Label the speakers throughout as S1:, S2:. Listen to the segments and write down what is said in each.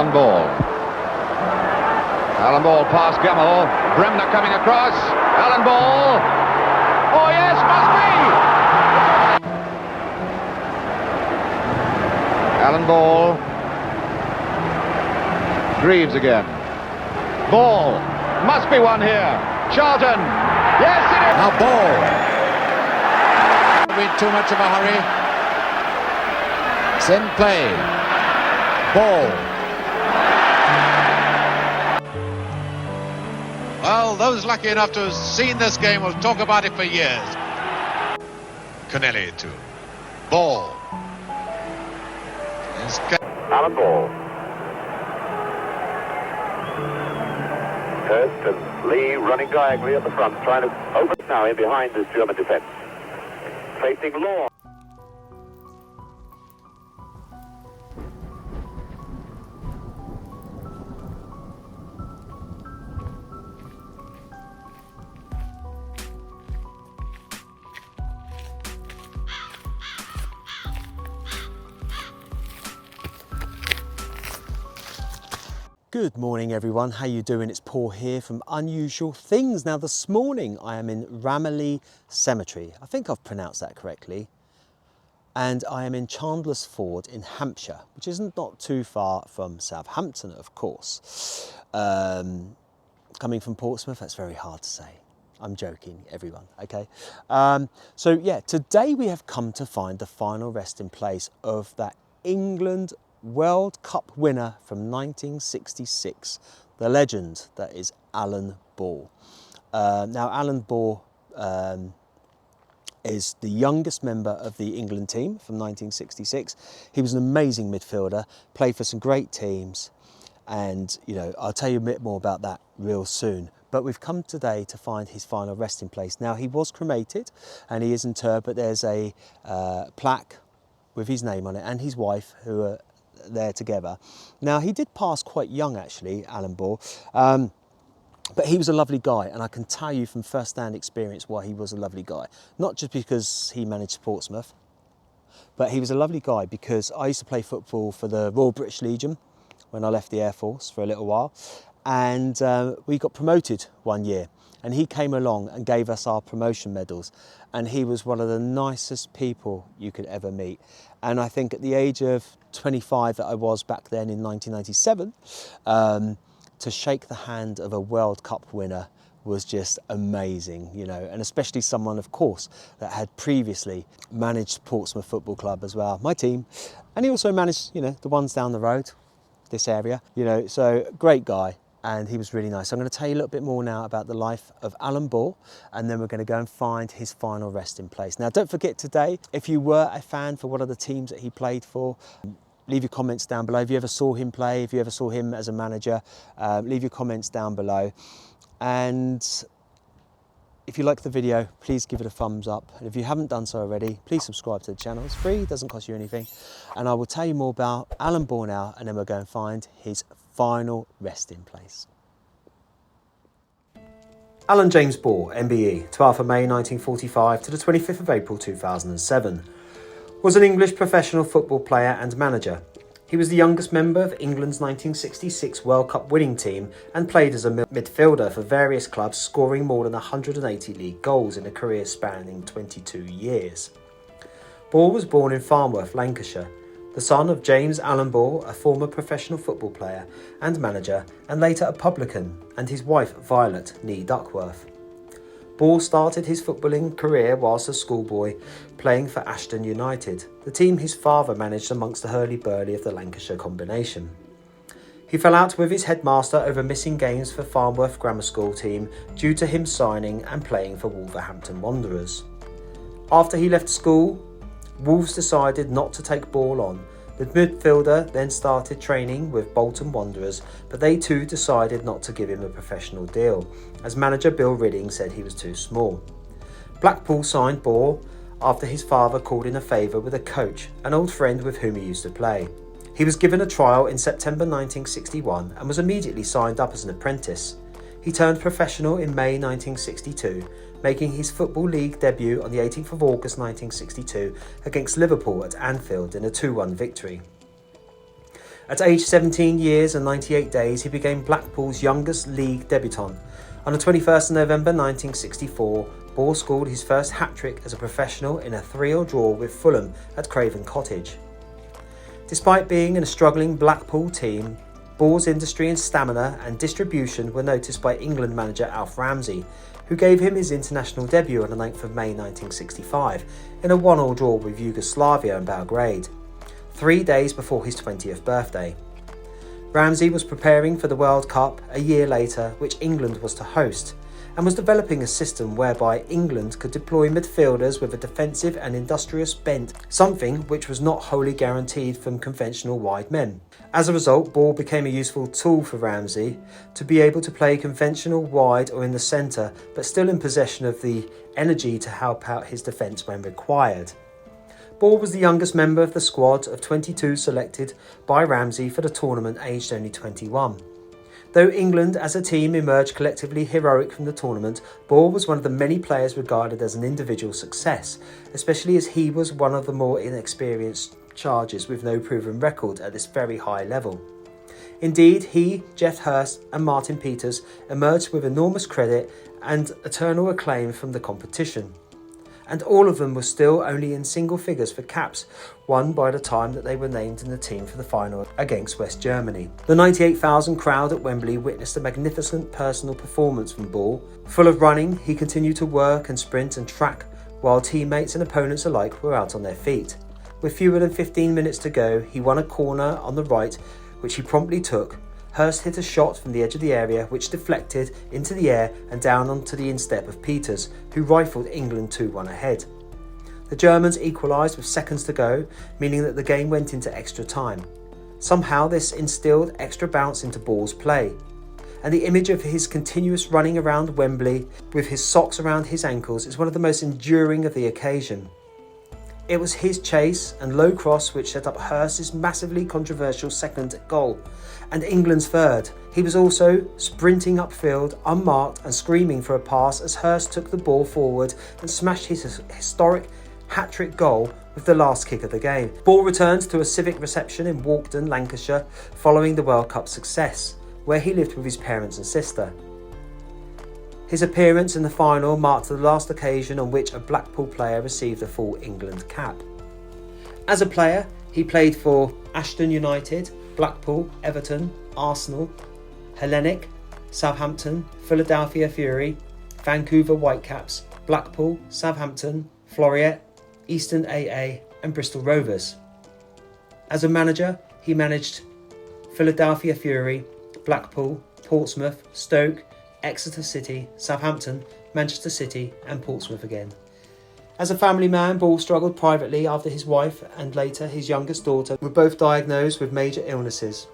S1: Alan Ball. Alan Ball past Gummel. Bremner coming across. Alan Ball. Oh yes, must be! Alan Ball. Greaves again. Ball. Must be one here. Charlton. Yes, it is!
S2: Now Ball. In too much of a hurry. It's in play. Ball. Well, those lucky enough to have seen this game will talk about it for years. Connelly too. Ball.
S3: Alan Ball. Hurst and Lee running diagonally at the front, trying to open now in behind this German defence. Facing Law.
S4: Good morning everyone, how you doing? It's Paul here from Unusual Things. Now this morning I am in Ramilly Cemetery, I think I've pronounced that correctly, and I am in Chandler's Ford in Hampshire, which isn't not too far from Southampton of course. Coming from Portsmouth, that's very hard to say. I'm joking everyone, okay? So yeah, today we have come to find the final resting place of that England World Cup winner from 1966, the legend that is Alan Ball. Now Alan Ball is the youngest member of the England team from 1966. He was an amazing midfielder, played for some great teams, and you know, I'll tell you a bit more about that real soon. But we've come today to find his final resting place. Now he was cremated and he is interred, but there's a plaque with his name on it and his wife who are there together. Now he did pass quite young actually, Alan Ball, but he was a lovely guy, and I can tell you from first-hand experience why he was a lovely guy. Not just because he managed Portsmouth, but he was a lovely guy because I used to play football for the Royal British Legion when I left the Air Force for a little while, and we got promoted one year, and he came along and gave us our promotion medals, and he was one of the nicest people you could ever meet. And I think at the age of 25 that I was back then in 1997, to shake the hand of a World Cup winner was just amazing, you know, and especially someone, of course, that had previously managed Portsmouth Football Club as well, my team, and he also managed, you know, the ones down the road, this area, you know, so great guy. And he was really nice. So I'm going to tell you a little bit more now about the life of Alan Ball, and then we're going to go and find his final resting place. Now, don't forget today, if you were a fan for one of the teams that he played for, leave your comments down below. If you ever saw him play, if you ever saw him as a manager, leave your comments down below. And if you like the video, please give it a thumbs up. And if you haven't done so already, please subscribe to the channel. It's free, it doesn't cost you anything. And I will tell you more about Alan Ball now, and then we'll go and find his final resting place. Alan James Ball MBE, 12th of May 1945 to the 25th of April 2007, was an English professional football player and manager. He was the youngest member of England's 1966 World Cup winning team and played as a midfielder for various clubs, scoring more than 180 league goals in a career spanning 22 years. Ball was born in Farnworth, Lancashire, the son of James Allen Ball, a former professional football player and manager, and later a publican, and his wife Violet nee Duckworth. Ball started his footballing career whilst a schoolboy, playing for Ashton United, the team his father managed amongst the hurly-burly of the Lancashire combination. He fell out with his headmaster over missing games for Farnworth Grammar School team due to him signing and playing for Wolverhampton Wanderers. After he left school, Wolves decided not to take Ball on. The midfielder then started training with Bolton Wanderers, but they too decided not to give him a professional deal, as manager Bill Ridding said he was too small. Blackpool signed Ball after his father called in a favour with a coach, an old friend with whom he used to play. He was given a trial in September 1961 and was immediately signed up as an apprentice. He turned professional in May 1962, making his Football League debut on the 18th of August 1962 against Liverpool at Anfield in a 2-1 victory. At age 17 years and 98 days, he became Blackpool's youngest league debutant. On the 21st of November 1964, Ball scored his first hat-trick as a professional in a 3-3 draw with Fulham at Craven Cottage. Despite being in a struggling Blackpool team, Ball's industry and stamina and distribution were noticed by England manager Alf Ramsey, who gave him his international debut on the 9th of May 1965 in a 1-1 draw with Yugoslavia in Belgrade, 3 days before his 20th birthday. Ramsey was preparing for the World Cup a year later, which England was to host, and was developing a system whereby England could deploy midfielders with a defensive and industrious bent, something which was not wholly guaranteed from conventional wide men. As a result, Ball became a useful tool for Ramsey to be able to play conventional wide or in the centre, but still in possession of the energy to help out his defence when required. Ball was the youngest member of the squad of 22 selected by Ramsey for the tournament, aged only 21. Though England as a team emerged collectively heroic from the tournament, Ball was one of the many players regarded as an individual success, especially as he was one of the more inexperienced charges with no proven record at this very high level. Indeed, he, Geoff Hurst and Martin Peters emerged with enormous credit and eternal acclaim from the competition. And all of them were still only in single figures for caps won by the time that they were named in the team for the final against West Germany. The 98,000 crowd at Wembley witnessed a magnificent personal performance from Ball. Full of running, he continued to work and sprint and track while teammates and opponents alike were out on their feet. With fewer than 15 minutes to go, he won a corner on the right, which he promptly took. Hurst hit a shot from the edge of the area which deflected into the air and down onto the instep of Peters, who rifled England 2-1 ahead. The Germans equalised with seconds to go, meaning that the game went into extra time. Somehow this instilled extra bounce into Ball's play, and the image of his continuous running around Wembley with his socks around his ankles is one of the most enduring of the occasion. It was his chase and low cross which set up Hurst's massively controversial second goal, and England's third. He was also sprinting upfield, unmarked and screaming for a pass as Hurst took the ball forward and smashed his historic hat-trick goal with the last kick of the game. Ball returned to a civic reception in Walkden, Lancashire, following the World Cup success, where he lived with his parents and sister. His appearance in the final marked the last occasion on which a Blackpool player received a full England cap. As a player, he played for Ashton United, Blackpool, Everton, Arsenal, Hellenic, Southampton, Philadelphia Fury, Vancouver Whitecaps, Blackpool, Southampton, Floreat, Eastern AA and Bristol Rovers. As a manager, he managed Philadelphia Fury, Blackpool, Portsmouth, Stoke, Exeter City, Southampton, Manchester City and Portsmouth again. As a family man, Ball struggled privately after his wife and later his youngest daughter were both diagnosed with major illnesses.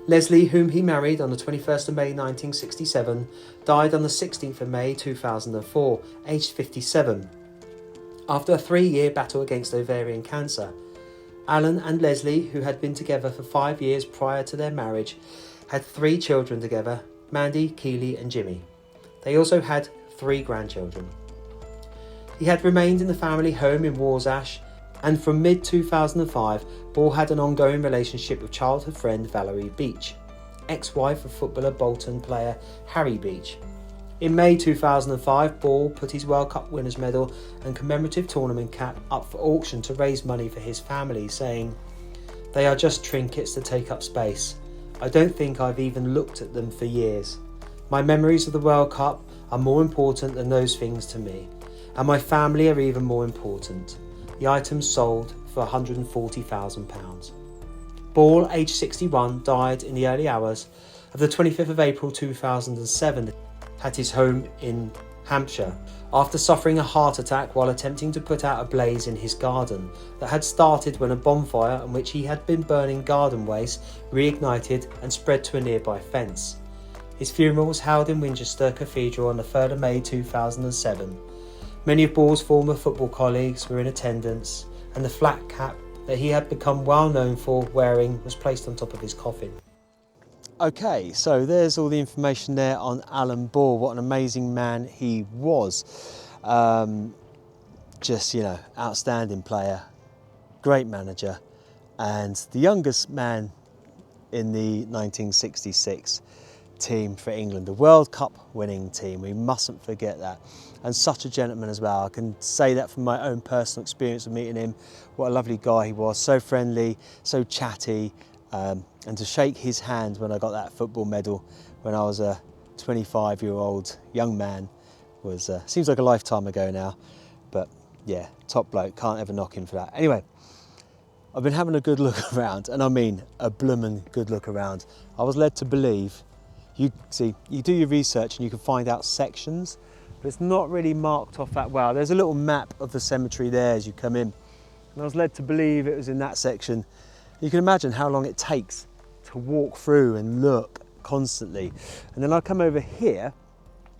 S4: Leslie, whom he married on the 21st of May 1967, died on the 16th of May 2004, aged 57, after a 3-year battle against ovarian cancer. Alan and Leslie, who had been together for 5 years prior to their marriage, had 3 children together, Mandy, Keely and Jimmy. They also had 3 grandchildren. He had remained in the family home in Warsash, and from mid-2005, Ball had an ongoing relationship with childhood friend Valerie Beach, ex-wife of footballer Bolton player Harry Beach. In May 2005, Ball put his World Cup winners' medal and commemorative tournament cap up for auction to raise money for his family, saying, "They are just trinkets to take up space. I don't think I've even looked at them for years. My memories of the World Cup are more important than those things to me, and my family are even more important." The items sold for £140,000. Ball, aged 61, died in the early hours of the 25th of April 2007 at his home in Hampshire, after suffering a heart attack while attempting to put out a blaze in his garden that had started when a bonfire on which he had been burning garden waste reignited and spread to a nearby fence. His funeral was held in Winchester Cathedral on the 3rd of May 2007. Many of Ball's former football colleagues were in attendance, and the flat cap that he had become well known for wearing was placed on top of his coffin. Okay, so there's all the information there on Alan Ball. What an amazing man he was. Just, outstanding player, great manager, and the youngest man in the 1966 team for England, the World Cup winning team. We mustn't forget that. And such a gentleman as well. I can say that from my own personal experience of meeting him. What a lovely guy he was, so friendly, so chatty. And to shake his hand when I got that football medal when I was a 25-year-old young man was, seems like a lifetime ago now. But yeah, top bloke, can't ever knock him for that. Anyway, I've been having a good look around, and I mean a bloomin' good look around. I was led to believe, you do your research and you can find out sections, but it's not really marked off that well. There's a little map of the cemetery there as you come in, and I was led to believe it was in that section. You can imagine how long it takes to walk through and look constantly. And then I come over here,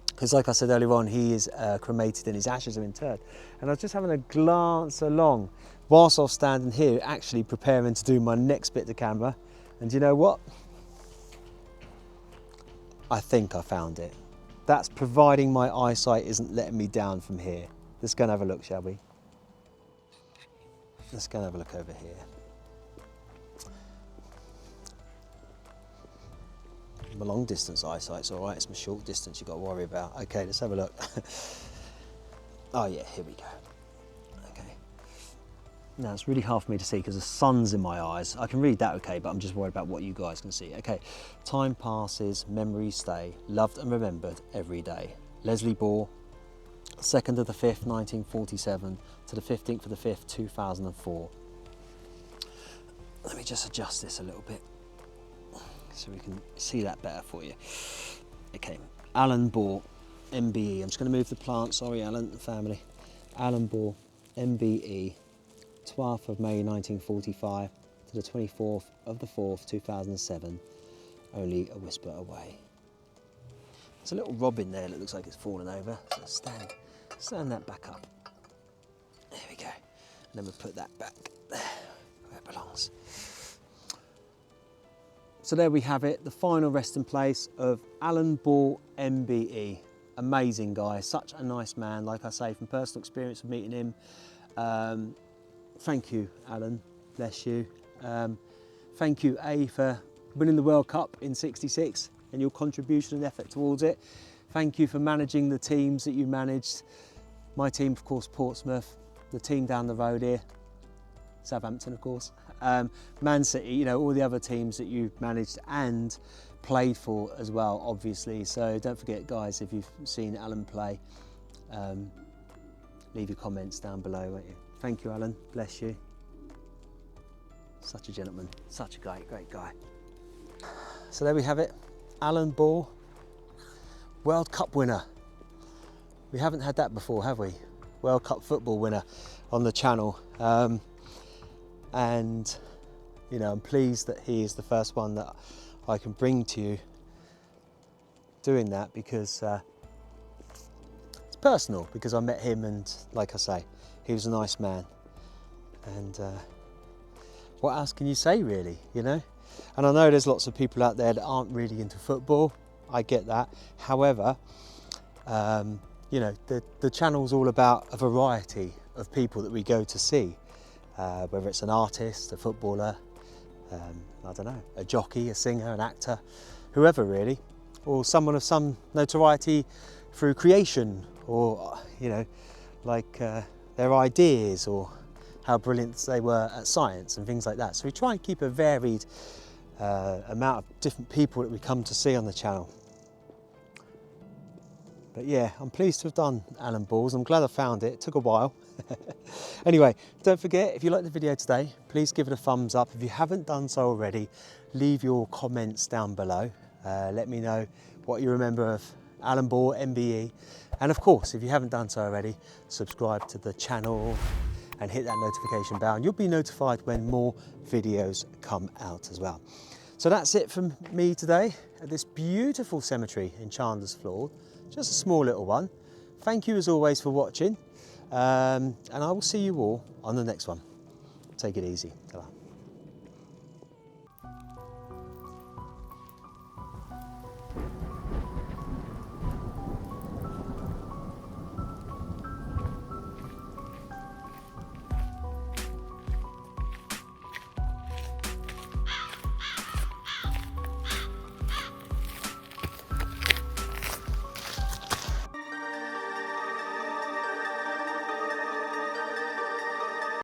S4: because like I said earlier on, he is cremated and his ashes are interred. And I was just having a glance along whilst I was standing here, actually preparing to do my next bit to camera. And you know what? I think I found it. That's providing my eyesight isn't letting me down from here. Let's go and have a look, shall we? Let's go and have a look over here. My long distance eyesight's all right, it's my short distance you've got to worry about. Okay, let's have a look. Oh yeah, here we go. Okay. Now it's really hard for me to see because the sun's in my eyes. I can read that okay, but I'm just worried about what you guys can see. Okay, time passes, memories stay, loved and remembered every day. Leslie Ball, 2nd of the 5th, 1947 to the 15th of the 5th, 2004. Let me just adjust this a little bit so we can see that better for you. Okay, Alan Ball MBE. I'm just going to move the plant, sorry Alan and family. Alan Ball MBE, 12th of May 1945 to the 24th of the 4th 2007, only a whisper away. There's a little robin there that looks like it's fallen over, so stand that back up. There we go, and then we'll put that back there where it belongs. So there we have it, the final resting place of Alan Ball MBE. Amazing guy, such a nice man, like I say, from personal experience of meeting him. Thank you, Alan, bless you. Thank you, A, for winning the World Cup in '66 and your contribution and effort towards it. Thank you for managing the teams that you managed. My team, of course, Portsmouth, the team down the road here, Southampton, of course. Man City, you know, all the other teams that you've managed and played for as well, obviously. So don't forget, guys, if you've seen Alan play, leave your comments down below, won't you? Thank you, Alan, bless you. Such a gentleman, such a great guy. So there we have it, Alan Ball, World Cup winner. We haven't had that before, have we? World Cup football winner on the channel. And you know, I'm pleased that he is the first one that I can bring to you doing that, because it's personal, because I met him and like I say, he was a nice man. And what else can you say really, you know? And I know there's lots of people out there that aren't really into football, I get that. However, you know, the channel's all about a variety of people that we go to see. Whether it's an artist, a footballer, I don't know, a jockey, a singer, an actor, whoever really, or someone of some notoriety through creation, or you know, like their ideas or how brilliant they were at science and things like that. So we try and keep a varied amount of different people that we come to see on the channel. But yeah, I'm pleased to have done Alan Ball's. I'm glad I found it. It took a while. Anyway, don't forget, if you liked the video today, please give it a thumbs up. If you haven't done so already, leave your comments down below. Let me know what you remember of Alan Ball MBE. And of course, if you haven't done so already, subscribe to the channel and hit that notification bell, and you'll be notified when more videos come out as well. So that's it from me today at this beautiful cemetery in Chandler's Ford. Just a small little one. Thank you as always for watching, and I will see you all on the next one. Take it easy. Ta-ra.